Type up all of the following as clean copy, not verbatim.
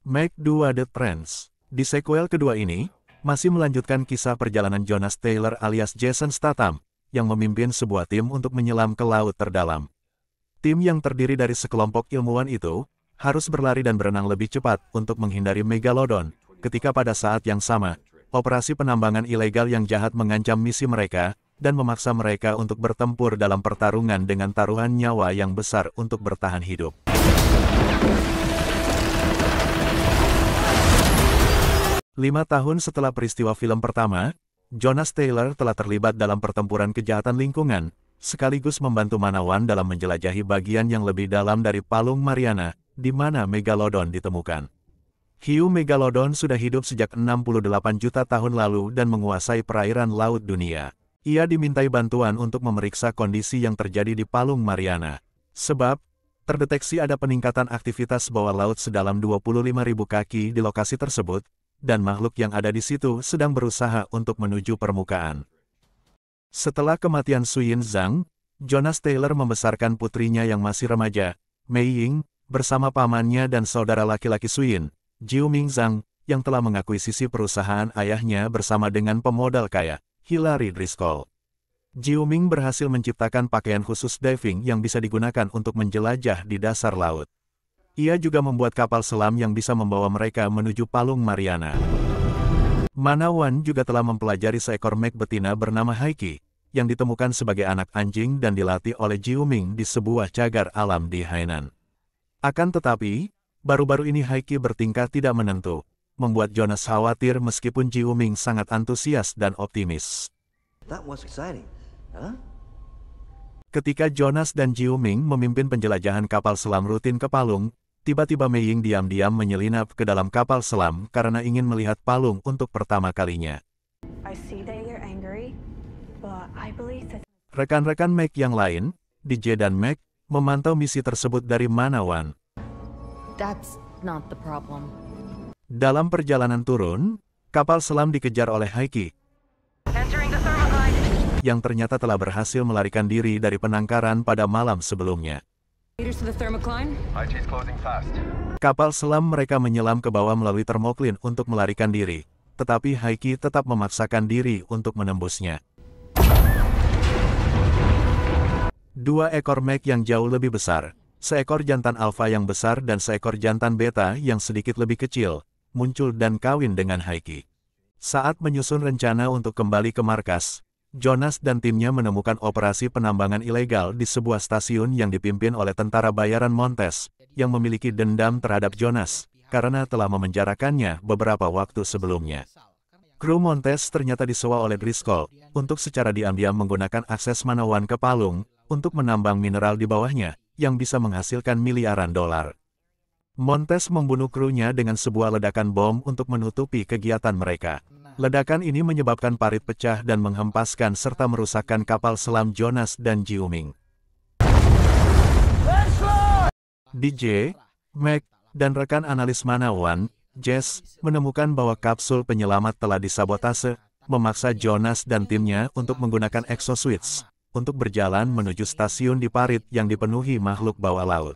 Meg 2 The Trance. Di sequel kedua ini, masih melanjutkan kisah perjalanan Jonas Taylor alias Jason Statham, yang memimpin sebuah tim untuk menyelam ke laut terdalam. Tim yang terdiri dari sekelompok ilmuwan itu, harus berlari dan berenang lebih cepat untuk menghindari Megalodon, ketika pada saat yang sama, operasi penambangan ilegal yang jahat mengancam misi mereka, dan memaksa mereka untuk bertempur dalam pertarungan dengan taruhan nyawa yang besar untuk bertahan hidup. Lima tahun setelah peristiwa film pertama, Jonas Taylor telah terlibat dalam pertempuran kejahatan lingkungan, sekaligus membantu Manawan dalam menjelajahi bagian yang lebih dalam dari Palung Mariana, di mana Megalodon ditemukan. Hiu Megalodon sudah hidup sejak 68 juta tahun lalu dan menguasai perairan laut dunia. Ia dimintai bantuan untuk memeriksa kondisi yang terjadi di Palung Mariana. Sebab, terdeteksi ada peningkatan aktivitas bawah laut sedalam 25.000 kaki di lokasi tersebut, dan makhluk yang ada di situ sedang berusaha untuk menuju permukaan. Setelah kematian Suyin Zhang, Jonas Taylor membesarkan putrinya yang masih remaja, Mei Ying, bersama pamannya dan saudara laki-laki Suyin, Jiuming Zhang, yang telah mengakuisisi perusahaan ayahnya bersama dengan pemodal kaya, Hilary Driscoll. Jiuming berhasil menciptakan pakaian khusus diving yang bisa digunakan untuk menjelajah di dasar laut. Ia juga membuat kapal selam yang bisa membawa mereka menuju Palung Mariana. Manawan juga telah mempelajari seekor Meg betina bernama Haiki, yang ditemukan sebagai anak anjing dan dilatih oleh Jiuming di sebuah cagar alam di Hainan. Akan tetapi, baru-baru ini Haiki bertingkah tidak menentu, membuat Jonas khawatir meskipun Jiuming sangat antusias dan optimis. That was exciting, huh? Ketika Jonas dan Jiuming memimpin penjelajahan kapal selam rutin ke Palung, tiba-tiba Mei Ying diam-diam menyelinap ke dalam kapal selam karena ingin melihat Palung untuk pertama kalinya. Rekan-rekan Meg yang lain, DJ dan Meg, memantau misi tersebut dari Manawan. That's not the problem. Dalam perjalanan turun, kapal selam dikejar oleh Haiki, yang ternyata telah berhasil melarikan diri dari penangkaran pada malam sebelumnya. Kapal selam mereka menyelam ke bawah melalui termoklin untuk melarikan diri, tetapi Haiki tetap memaksakan diri untuk menembusnya. Dua ekor Meg yang jauh lebih besar, seekor jantan alfa yang besar dan seekor jantan beta yang sedikit lebih kecil, muncul dan kawin dengan Haiki. Saat menyusun rencana untuk kembali ke markas, Jonas dan timnya menemukan operasi penambangan ilegal di sebuah stasiun yang dipimpin oleh tentara bayaran Montes, yang memiliki dendam terhadap Jonas, karena telah memenjarakannya beberapa waktu sebelumnya. Kru Montes ternyata disewa oleh Driscoll, untuk secara diam-diam menggunakan akses Manawan ke Palung, untuk menambang mineral di bawahnya, yang bisa menghasilkan miliaran dolar. Montes membunuh krunya dengan sebuah ledakan bom untuk menutupi kegiatan mereka. Ledakan ini menyebabkan parit pecah dan menghempaskan serta merusakkan kapal selam Jonas dan Jiuming. DJ, Meg, dan rekan analis Manawan, Jess, menemukan bahwa kapsul penyelamat telah disabotase, memaksa Jonas dan timnya untuk menggunakan exosuits, untuk berjalan menuju stasiun di parit yang dipenuhi makhluk bawah laut.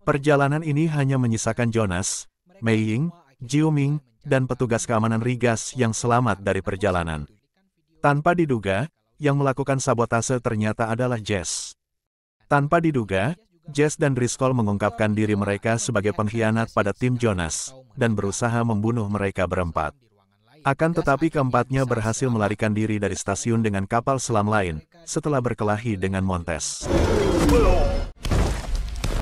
Perjalanan ini hanya menyisakan Jonas, Mei Ying, Jiuming, dan petugas keamanan Rigas yang selamat dari perjalanan. Tanpa diduga, yang melakukan sabotase ternyata adalah Jess. Tanpa diduga, Jess dan Driscoll mengungkapkan diri mereka sebagai pengkhianat pada tim Jonas, dan berusaha membunuh mereka berempat. Akan tetapi keempatnya berhasil melarikan diri dari stasiun dengan kapal selam lain, setelah berkelahi dengan Montes.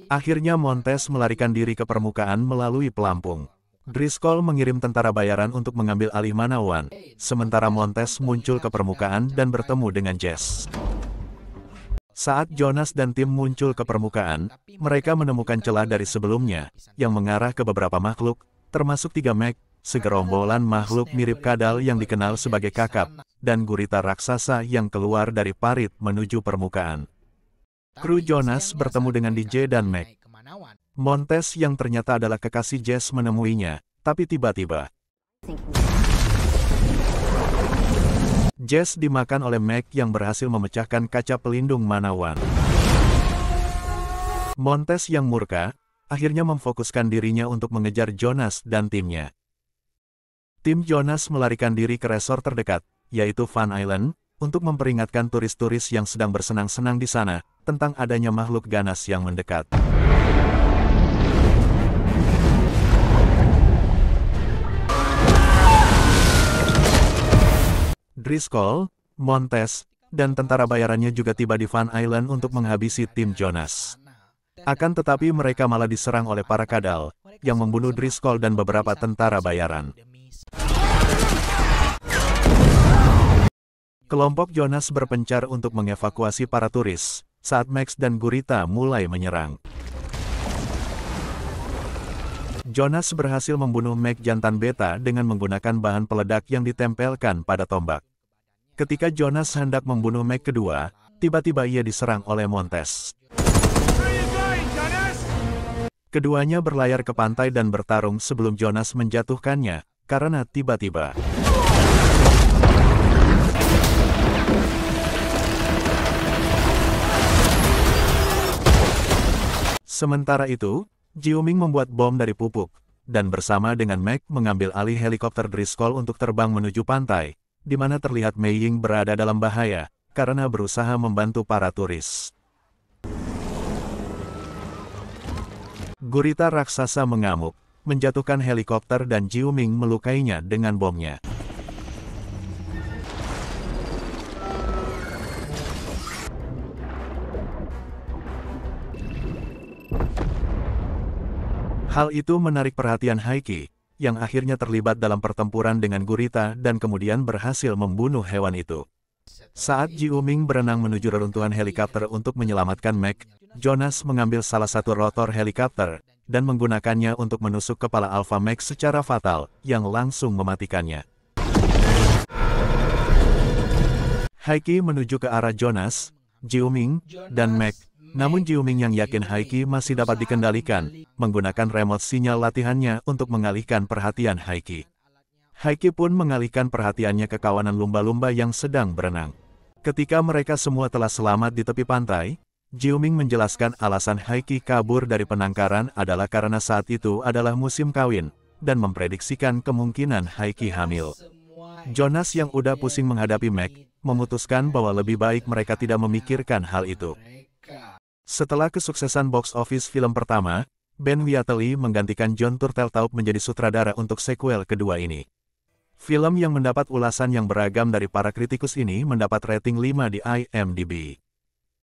Akhirnya Montes melarikan diri ke permukaan melalui pelampung. Driscoll mengirim tentara bayaran untuk mengambil alih Manawan, sementara Montes muncul ke permukaan dan bertemu dengan Jess. Saat Jonas dan tim muncul ke permukaan, mereka menemukan celah dari sebelumnya, yang mengarah ke beberapa makhluk, termasuk 3 Meg, segerombolan makhluk mirip kadal yang dikenal sebagai kakap, dan gurita raksasa yang keluar dari parit menuju permukaan. Kru Jonas bertemu dengan DJ dan Meg. Montes yang ternyata adalah kekasih Jess menemuinya, tapi tiba-tiba Jess dimakan oleh Meg yang berhasil memecahkan kaca pelindung Manawan. Montes yang murka, akhirnya memfokuskan dirinya untuk mengejar Jonas dan timnya. Tim Jonas melarikan diri ke resort terdekat, yaitu Fun Island, untuk memperingatkan turis-turis yang sedang bersenang-senang di sana, tentang adanya makhluk ganas yang mendekat. Driscoll, Montes, dan tentara bayarannya juga tiba di Fun Island untuk menghabisi tim Jonas. Akan tetapi mereka malah diserang oleh para kadal, yang membunuh Driscoll dan beberapa tentara bayaran. Kelompok Jonas berpencar untuk mengevakuasi para turis, saat Max dan Gurita mulai menyerang. Jonas berhasil membunuh Mac jantan beta dengan menggunakan bahan peledak yang ditempelkan pada tombak. Ketika Jonas hendak membunuh Mac kedua, tiba-tiba ia diserang oleh Montes. Keduanya berlayar ke pantai dan bertarung sebelum Jonas menjatuhkannya, karena tiba-tiba. Sementara itu, Jiuming membuat bom dari pupuk, dan bersama dengan Mac mengambil alih helikopter Driscoll untuk terbang menuju pantai, di mana terlihat Mei Ying berada dalam bahaya, karena berusaha membantu para turis. Gurita raksasa mengamuk, menjatuhkan helikopter dan Jiuming melukainya dengan bomnya. Hal itu menarik perhatian Haiki, yang akhirnya terlibat dalam pertempuran dengan Gurita dan kemudian berhasil membunuh hewan itu. Saat Jiuming berenang menuju reruntuhan helikopter untuk menyelamatkan Mac, Jonas mengambil salah satu rotor helikopter, dan menggunakannya untuk menusuk kepala Alpha Max secara fatal, yang langsung mematikannya. Haiki menuju ke arah Jonas, Jiuming, dan Mac, namun Jiuming yang yakin Haiki masih dapat dikendalikan, menggunakan remote sinyal latihannya untuk mengalihkan perhatian Haiki. Haiki pun mengalihkan perhatiannya ke kawanan lumba-lumba yang sedang berenang. Ketika mereka semua telah selamat di tepi pantai, Jiuming menjelaskan alasan Haiki kabur dari penangkaran adalah karena saat itu adalah musim kawin, dan memprediksikan kemungkinan Haiki hamil. Jonas yang udah pusing menghadapi Mac, memutuskan bahwa lebih baik mereka tidak memikirkan hal itu. Setelah kesuksesan box office film pertama, Ben Wheatley menggantikan Jon Turteltaub menjadi sutradara untuk sequel kedua ini. Film yang mendapat ulasan yang beragam dari para kritikus ini mendapat rating 5 di IMDb.